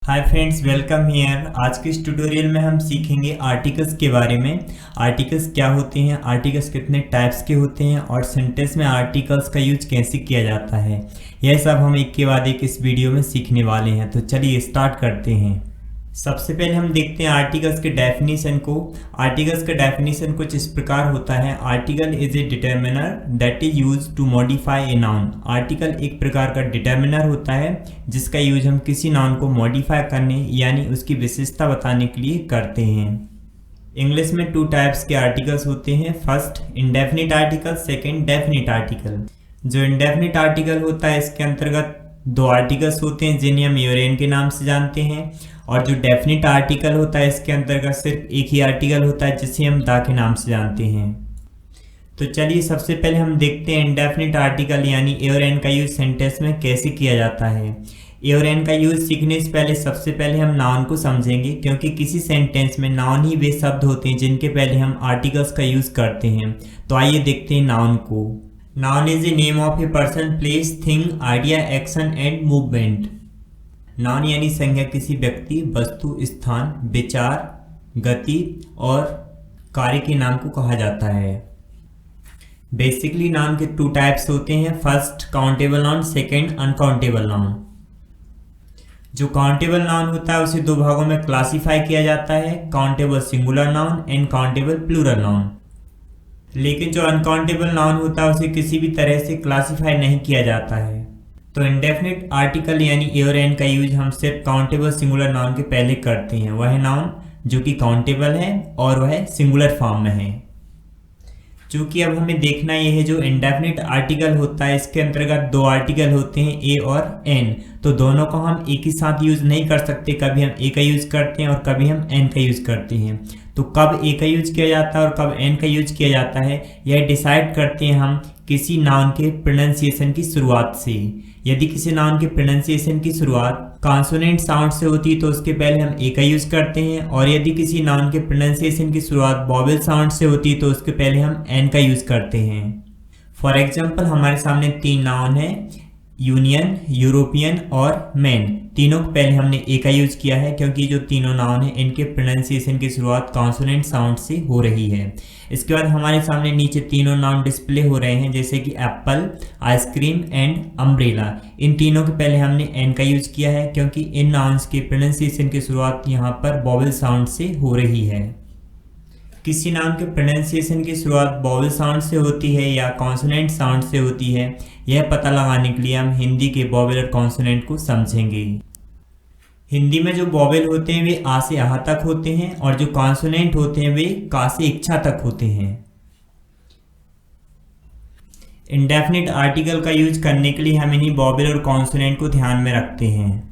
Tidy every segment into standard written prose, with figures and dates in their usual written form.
Hi friends, welcome here. आज के इस ट्यूटोरियल में हम सीखेंगे आर्टिकल्स के बारे में। आर्टिकल्स क्या होते हैं, आर्टिकल्स कितने टाइप्स के होते हैं और सेंटेंस में आर्टिकल्स का यूज कैसे किया जाता है, यह सब हम एक के बाद एक इस वीडियो में सीखने वाले हैं। तो चलिए स्टार्ट करते हैं। सबसे पहले हम देखते हैं आर्टिकल्स के डेफिनेशन को। आर्टिकल्स का डेफिनेशन कुछ इस प्रकार होता है। Article is a determiner that is used to modify a noun. Article एक प्रकार का डिटर्मिनर होता है जिसका यूज हम किसी नाउन को मॉडिफाई करने यानी उसकी विशेषता बताने के लिए करते हैं। इंग्लिश में 2 टाइप्स के आर्टिकल्स होते हैं। First indefinite article, second definite article. जो इंडेफिनिट आर्टिकल होता है इसके अंतर्गत 2 आर्टिकल्स होते हैं जिन्हें हम यूरेन के नाम से जानते हैं, और जो डेफिनिट आर्टिकल होता है इसके अंतर्गत सिर्फ एक ही आर्टिकल होता है जिसे हम द के नाम से जानते हैं। तो चलिए सबसे पहले हम देखते हैं इंडेफिनिट आर्टिकल यानी ए और एन का यूज सेंटेंस में कैसे किया जाता है। ए और एन का यूज सीखने से पहले सबसे पहले हम नाउन को समझेंगे, क्योंकि किसी सेंटेंस में नाउन ही वे शब्द होते हैं जिनके पहले हम आर्टिकल्स का यूज करते हैं। तो आइए देखते हैं नाउन को। Noun is a name of a person, place, thing, idea, action and movement. Noun यानी संज्ञा किसी व्यक्ति, वस्तु, स्थान, विचार, गति और कार्य के नाम को कहा जाता है। बेसिकली नाउन के 2 टाइप्स होते हैं। First countable noun, second uncountable noun. जो काउंटेबल नाउन होता है उसे 2 भागों में क्लासिफाई किया जाता है, countable singular noun and countable plural noun. लेकिन जो अनकाउंटेबल नाउन होता है उसे किसी भी तरह से क्लासिफाई नहीं किया जाता है। तो इंडेफिनिट आर्टिकल यानी ए और एन का यूज हम सिर्फ काउंटेबल सिंगुलर नाउन के पहले करते हैं। वह नाउन जो कि काउंटेबल है और वह सिंगुलर फॉर्म में है। चूंकि अब हमें देखना यह है जो इंडेफिनिट आर्टिकल होता है इसके अंतर्गत 2 आर्टिकल होते हैं, ए और एन। तो दोनों को हम एक ही साथ यूज नहीं कर सकते, कभी हम ए का यूज करते हैं और कभी हम एन का यूज करते हैं। तो कब ए का यूज किया जाता है और कब एन का यूज किया जाता है यह डिसाइड करते हैं हम किसी नाउन के प्रोनाउंसिएशन की शुरुआत से। यदि किसी नाउन के प्रोनाउंसिएशन की शुरुआत कॉन्सोनेंट साउंड से होती है तो उसके पहले हम ए का यूज करते हैं, और यदि किसी नाउन के प्रोनाउंसिएशन की शुरुआत वॉवेल साउंड से होती है तो उसके पहले हम एन का यूज करते हैं। फॉर एग्जाम्पल हमारे सामने 3 नाउन है, यूनियन, यूरोपियन और मैन। तीनों को पहले हमने ए का यूज किया है क्योंकि जो तीनों नाउन है इनके प्रोनाउंसिएशन की शुरुआत कॉन्सोनेंट साउंड से हो रही है। इसके बाद हमारे सामने नीचे तीनों नाउन डिस्प्ले हो रहे हैं, जैसे कि एप्पल, आइसक्रीम एंड अम्ब्रेला। इन तीनों के पहले हमने एन का यूज किया है क्योंकि इन नाउन्स के प्रोनाउंसिएशन की शुरुआत यहाँ पर वॉवेल साउंड से हो रही है। किसी नाउन के प्रोनाउंसिएशन की शुरुआत वॉवेल साउंड से होती है या कॉन्सोनेंट साउंड से होती है, यह पता लगाने के लिए हम हिंदी के वॉवेल और कॉन्सोनेंट को समझेंगे। हिंदी में जो वॉवेल होते हैं वे आ से आहा तक होते हैं और जो कॉन्सोनेंट होते हैं वे का से इच्छा तक होते हैं। इंडेफिनिट आर्टिकल का यूज करने के लिए हम इन्हीं वॉवेल और कॉन्सोनेंट को ध्यान में रखते हैं।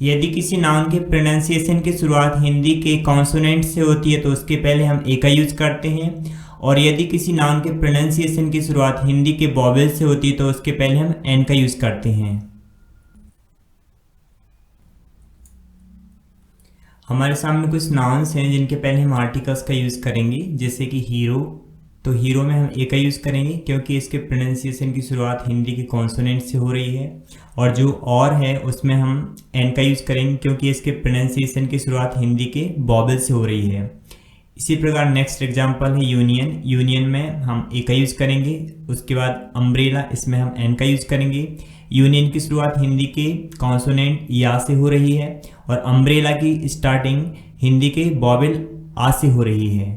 यदि किसी नाउन के प्रोनाउंसिएशन की शुरुआत हिंदी के कॉन्सोनेंट से होती है तो उसके पहले हम ए का यूज करते हैं, और यदि किसी नाउन के प्रोनाउंसिएशन की शुरुआत हिंदी के वॉवेल से होती है तो उसके पहले हम एन का यूज करते हैं। हमारे सामने कुछ नाउन्स हैं जिनके पहले हम आर्टिकल्स का यूज करेंगे, जैसे कि हीरो। तो हीरो में हम ए का यूज करेंगे क्योंकि इसके प्रोनाउंसिएशन की शुरुआत हिंदी के कॉन्सोनेंट से हो रही है, और जो और है उसमें हम एन का यूज करेंगे क्योंकि इसके प्रोनाउंसिएशन की शुरुआत हिंदी के वॉवेल से हो रही है। इसी प्रकार नेक्स्ट एग्जांपल है यूनियन। यूनियन में हम ए का यूज करेंगे। उसके बाद अम्ब्रेला, इसमें हम एन का यूज करेंगे। यूनियन की शुरुआत हिंदी के कॉन्सोनेंट या से हो रही है और अम्ब्रेला की स्टार्टिंग हिंदी के वॉवेल आ से हो रही है।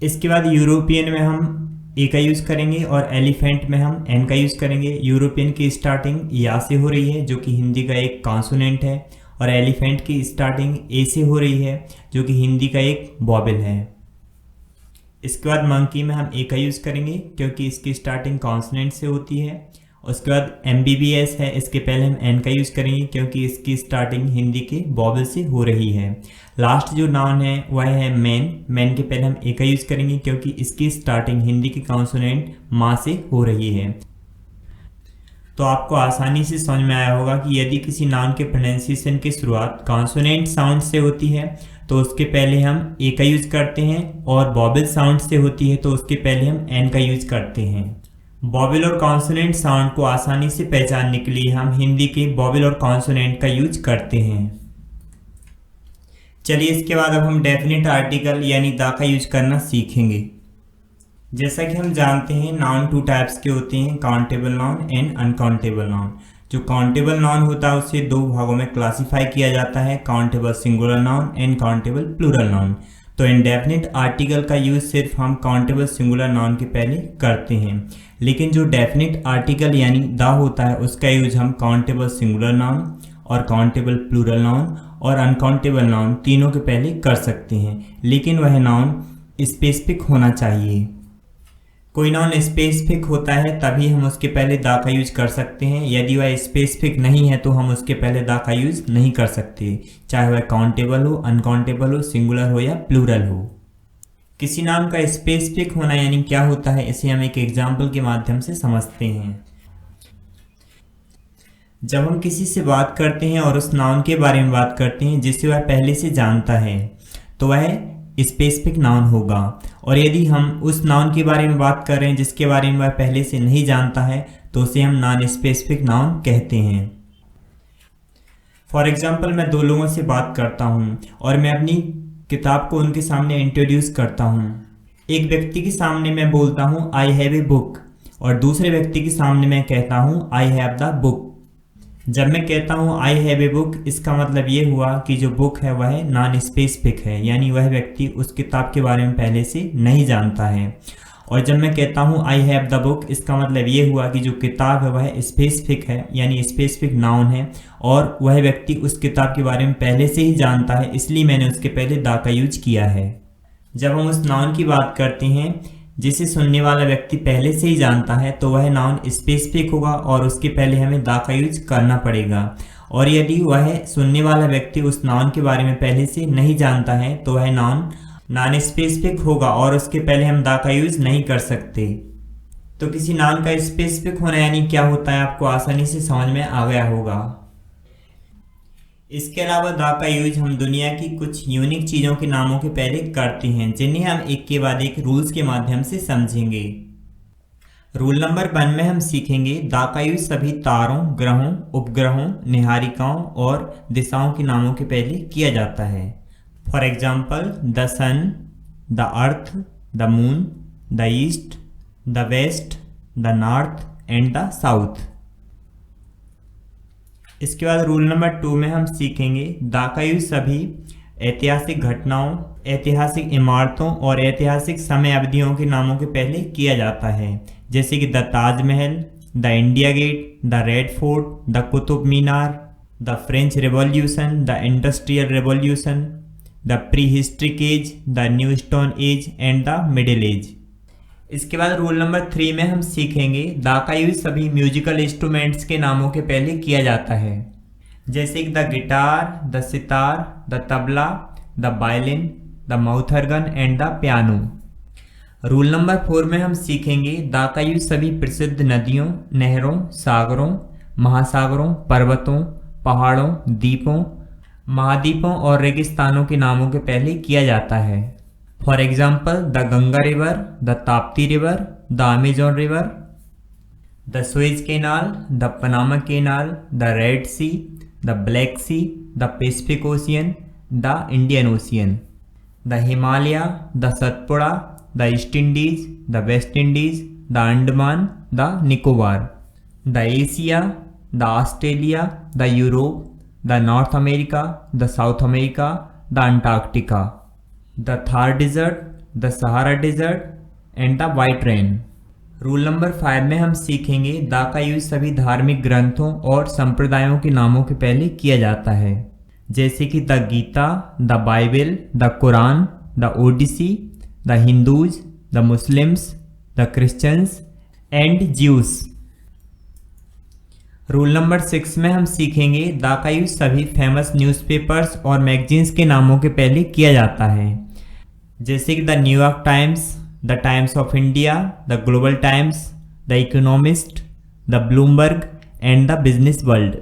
इसके बाद यूरोपियन में हम ए का यूज करेंगे और एलिफेंट में हम एन का यूज करेंगे। यूरोपियन की स्टार्टिंग या से हो रही है जो कि हिंदी का एक कॉन्सोनेंट है, और एलिफेंट की स्टार्टिंग ए से हो रही है जो कि हिंदी का एक वॉवेल है। इसके बाद मंकी में हम ए का यूज करेंगे क्योंकि इसकी स्टार्टिंग कॉन्सोनेंट से होती है। उसके बाद MBBS है, इसके पहले हम एन का यूज करेंगे क्योंकि इसकी स्टार्टिंग हिंदी के वॉवेल से हो रही है। लास्ट जो नाउन है वह है मैन। मैन के पहले हम ए का यूज करेंगे क्योंकि इसकी स्टार्टिंग हिंदी के कॉन्सोनेंट माँ से हो रही है। तो आपको आसानी से समझ में आया होगा कि यदि किसी नाउन के प्रोनाउंसिएशन की शुरुआत कॉन्सोनेंट साउंड से होती है तो उसके पहले हम ए का यूज करते हैं, और वॉवेल साउंड से होती है तो उसके पहले हम एन का यूज करते हैं। वॉवेल और कॉन्सोनेंट साउंड को आसानी से पहचानने के लिए हम हिंदी के वॉवेल और कॉन्सोनेंट का यूज करते हैं। चलिए इसके बाद अब हम डेफिनेट आर्टिकल यानी द का यूज करना सीखेंगे। जैसा कि हम जानते हैं नाउन टू टाइप्स के होते हैं, countable noun and uncountable noun. जो काउंटेबल नाउन होता है उसे दो भागों में क्लासिफाई किया जाता है, countable singular noun and countable plural noun. तो इंडेफिनिट आर्टिकल का यूज सिर्फ हम काउंटेबल सिंगुलर नाउन के पहले करते हैं, लेकिन जो डेफिनिट आर्टिकल यानी द होता है उसका यूज हम काउंटेबल सिंगुलर नाउन और काउंटेबल प्लूरल नाउन और अनकाउंटेबल नाउन तीनों के पहले कर सकते हैं, लेकिन वह नाउन स्पेसिफिक होना चाहिए। कोई नाउन स्पेसिफिक होता है तभी हम उसके पहले द का यूज कर सकते हैं, यदि वह स्पेसिफिक नहीं है तो हम उसके पहले द का यूज नहीं कर सकते, चाहे वह काउंटेबल हो, अनकाउंटेबल हो, सिंगुलर हो या प्लूरल हो। किसी नाउन का स्पेसिफिक होना यानी क्या होता है, इसे हम एक एग्जाम्पल के माध्यम से समझते हैं। जब हम किसी से बात करते हैं और उस नाउन के बारे में बात करते हैं जिसे वह पहले से जानता है तो वह स्पेसिफिक नाउन होगा, और यदि हम उस नाउन के बारे में बात कर रहे हैं जिसके बारे में वह पहले से नहीं जानता है तो उसे हम नॉन स्पेसिफिक नाउन कहते हैं। फॉर एग्जाम्पल, मैं दो लोगों से बात करता हूँ और मैं अपनी किताब को उनके सामने इंट्रोड्यूस करता हूँ। एक व्यक्ति के सामने मैं बोलता हूँ आई हैव ए बुक, और दूसरे व्यक्ति के सामने मैं कहता हूँ आई हैव द बुक। जब मैं कहता हूँ आई हैव ए बुक, इसका मतलब ये हुआ कि जो बुक है वह नॉन स्पेसिफिक है, यानी वह व्यक्ति उस किताब के बारे में पहले से नहीं जानता है। और जब मैं कहता हूँ आई हैव द बुक, इसका मतलब ये हुआ कि जो किताब है वह स्पेसिफिक है, यानी स्पेसिफिक नाउन है, और वह व्यक्ति उस किताब के बारे में पहले से ही जानता है, इसलिए मैंने उसके पहले द का यूज किया है। जब हम उस नाउन की बात करते हैं जिसे सुनने वाला व्यक्ति पहले से ही जानता है तो वह नाउन स्पेसिफिक होगा और उसके पहले हमें द का यूज करना पड़ेगा। और यदि वह सुनने वाला व्यक्ति उस नाउन के बारे में पहले से नहीं जानता है तो वह नाउन नॉन स्पेसिफिक होगा और उसके पहले हम द का यूज नहीं कर सकते। तो किसी नाउन का स्पेसिफिक होना यानी क्या होता है आपको आसानी से समझ में आ गया होगा। इसके अलावा द का यूज हम दुनिया की कुछ यूनिक चीज़ों के नामों के पहले करते हैं, जिन्हें हम एक के बाद एक रूल्स के माध्यम से समझेंगे। रूल नंबर 1 में हम सीखेंगे द का यूज सभी तारों, ग्रहों, उपग्रहों, निहारिकाओं और दिशाओं के नामों के पहले किया जाता है। For example, the sun, the earth, the moon, the east, the west, the north and the south. इसके बाद रूल नंबर 2 में हम सीखेंगे द का यूज सभी ऐतिहासिक घटनाओं, ऐतिहासिक इमारतों और ऐतिहासिक समय अवधियों के नामों के पहले किया जाता है, जैसे कि the Taj Mahal, the India Gate, the Red Fort, the Qutub Minar, the French Revolution, the Industrial Revolution, the prehistoric age, the New Stone Age and the Middle Age. इसके बाद रूल नंबर 3 में हम सीखेंगे द का यूज सभी म्यूजिकल इंस्ट्रूमेंट्स के नामों के पहले किया जाता है, जैसे कि the guitar, the sitar, the tabla, the violin, the mouth organ and the piano. Rule number 4 में हम सीखेंगे द का यूज सभी प्रसिद्ध नदियों, नहरों, सागरों, महासागरों, पर्वतों, पहाड़ों, द्वीपों, महाद्वीपों और रेगिस्तानों के नामों के पहले किया जाता है। For example, the Ganga river, the Tapti river, the Amazon river, the Suez Canal, the Panama Canal, the Red Sea, the Black Sea, the Pacific Ocean, the Indian Ocean, the Himalaya, the Satpura, the East Indies, the West Indies, the Andaman, the Nicobar, the Asia, the Australia, the Europe, the North America, the South America, the Antarctica, the Thar desert, the Sahara desert and the white rain. Rule number 5 में हम सीखेंगे the का use सभी धार्मिक ग्रंथों और संप्रदायों के नामों के पहले किया जाता है, जैसे कि the Gita, the Bible, the Quran, the Odyssey, the Hindus, the Muslims, the Christians and Jews. Rule number 6 में हम सीखेंगे द का यूज सभी फेमस न्यूज़पेपर्स और मैगजीन्स के नामों के पहले किया जाता है, जैसे कि the New York times, the times of India, the global times, the economist, the Bloomberg and the business world.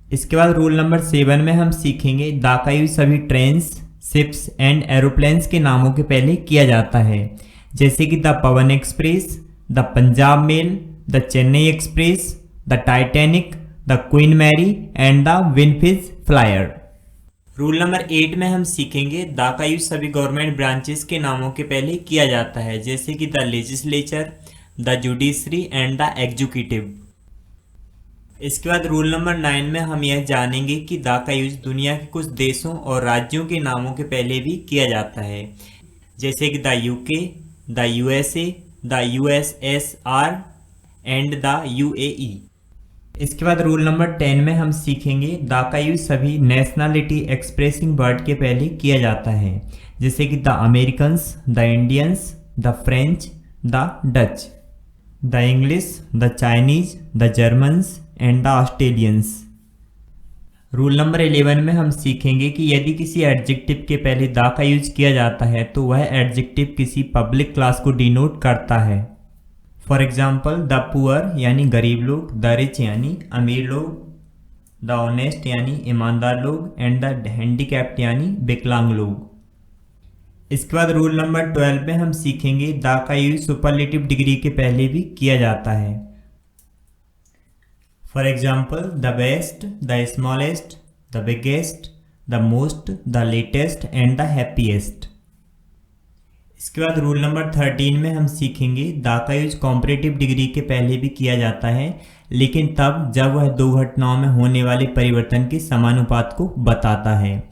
इसके बाद रूल नंबर 7 में हम सीखेंगे द का यूज सभी ट्रेन्स, शिप्स एंड एरोप्लेन्स के नामों के पहले किया जाता है, जैसे कि the Pawan express, the Punjab mail, the Chennai express, the Titanic, the Queen Mary and the Vin Fiz Flyer. Rule number 8 में हम सीखेंगे द का यूज सभी गवर्नमेंट ब्रांचेस के नामों के पहले किया जाता है, जैसे कि the legislature, the judiciary and the executive. इसके बाद रूल नंबर 9 में हम यह जानेंगे कि द का यूज दुनिया के कुछ देशों और राज्यों के नामों के पहले भी किया जाता है, जैसे कि the UK, the USA, the USSR and the UAE. इसके बाद रूल नंबर 10 में हम सीखेंगे द का यूज सभी नेशनलिटी एक्सप्रेसिंग वर्ड के पहले किया जाता है, जैसे कि the Americans, the Indians, the French, the Dutch, the English, the Chinese, the Germans and the Australians. Rule number 11 में हम सीखेंगे कि यदि किसी एडजेक्टिव के पहले द का यूज किया जाता है तो वह एडजेक्टिव किसी पब्लिक क्लास को डिनोट करता है। फॉर एग्जाम्पल द पुअर यानी गरीब लोग, द रिच यानी अमीर लोग, द ऑनेस्ट यानी ईमानदार लोग एंड द हैंडीकैप्ड यानी विकलांग लोग। इसके बाद रूल नंबर 12 में हम सीखेंगे द का यूज सुपरलेटिव डिग्री के पहले भी किया जाता है। For example the best, the smallest, the biggest, the most, the latest and the happiest. इसके बाद रूल नंबर 13 में हम सीखेंगे द का यूज कॉम्परेटिव डिग्री के पहले भी किया जाता है, लेकिन तब जब वह दो घटनाओं में होने वाले परिवर्तन के समानुपात को बताता है,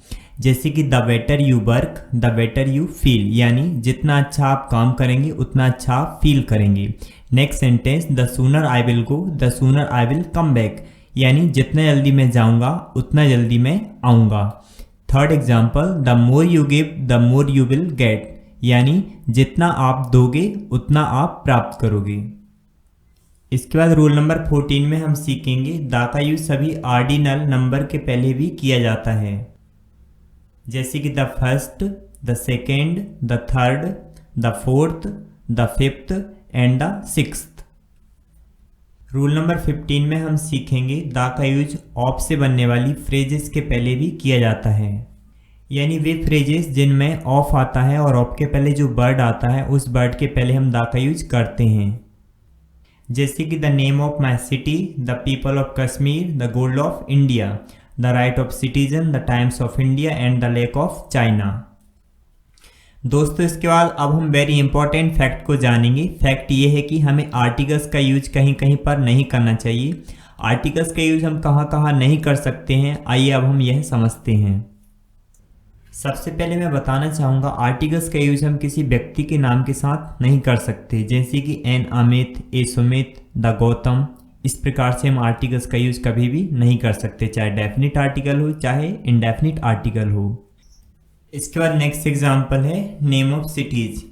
जैसे कि the better you work, the better you feel, यानी जितना अच्छा आप काम करेंगे उतना अच्छा आप फील करेंगे। Next sentence the sooner I will go, the sooner I will come back, यानी जितना जल्दी मैं जाऊंगा उतना जल्दी मैं आऊंगा। Third example the more you give, the more you will get, यानी जितना आप दोगे उतना आप प्राप्त करोगे। इसके बाद रूल नंबर 14 में हम सीखेंगे द का यूज सभी ऑर्डिनल नंबर के पहले भी किया जाता है, जैसे कि the first, the second, the third, the fourth, the fifth and the sixth. Rule number 15 में हम सीखेंगे द का यूज ऑफ से बनने वाली फ्रेजेस के पहले भी किया जाता है, यानी वे फ्रेजेस जिनमें ऑफ आता है और ऑफ के पहले जो वर्ड आता है उस वर्ड के पहले हम द का यूज करते हैं, जैसे कि the name of my city, the people of Kashmir, the gold of India, the right of citizen, the times of India and the lake of China. दोस्तों इसके बाद अब हम वेरी इंपॉर्टेंट फैक्ट को जानेंगे। फैक्ट ये है कि हमें आर्टिकल्स का यूज कहीं कहीं पर नहीं करना चाहिए। आर्टिकल्स का यूज हम कहाँ कहाँ नहीं कर सकते हैं, आइए अब हम यह समझते हैं। सबसे पहले मैं बताना चाहूँगा आर्टिकल्स का यूज हम किसी व्यक्ति के नाम के साथ नहीं कर सकते, जैसे कि an Amit, a Sumit, the Gautam. इस प्रकार से हम आर्टिकल्स का यूज कभी भी नहीं कर सकते, चाहे डेफिनिट आर्टिकल हो चाहे इनडेफिनिट आर्टिकल हो। इसके बाद नेक्स्ट एग्जाम्पल है नेम ऑफ सिटीज़,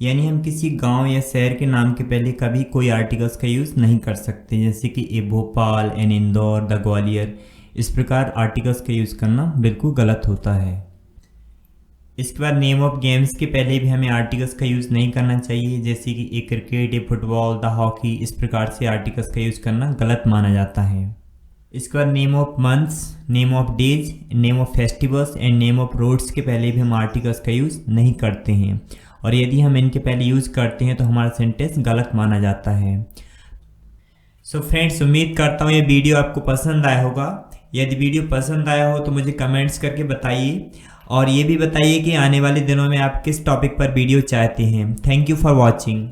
यानी हम किसी गांव या शहर के नाम के पहले कभी कोई आर्टिकल्स का यूज़ नहीं कर सकते, जैसे कि ए भोपाल, एन इंदौर, द ग्वालियर। इस प्रकार आर्टिकल्स का यूज़ करना बिल्कुल गलत होता है। इसके बाद नेम ऑफ गेम्स के पहले भी हमें आर्टिकल्स का यूज़ नहीं करना चाहिए, जैसे कि a cricket, a football, the hockey. इस प्रकार से आर्टिकल्स का यूज़ करना गलत माना जाता है। इसके बाद name of months, name of days, name of festivals and name of roads के पहले भी हम आर्टिकल्स का यूज़ नहीं करते हैं, और यदि हम इनके पहले यूज़ करते हैं तो हमारा सेंटेंस गलत माना जाता है। सो फ्रेंड्स, उम्मीद करता हूँ ये वीडियो आपको पसंद आया होगा। यदि वीडियो पसंद आया हो तो मुझे कमेंट्स करके बताइए, और ये भी बताइए कि आने वाले दिनों में आप किस टॉपिक पर वीडियो चाहते हैं। Thank you for watching.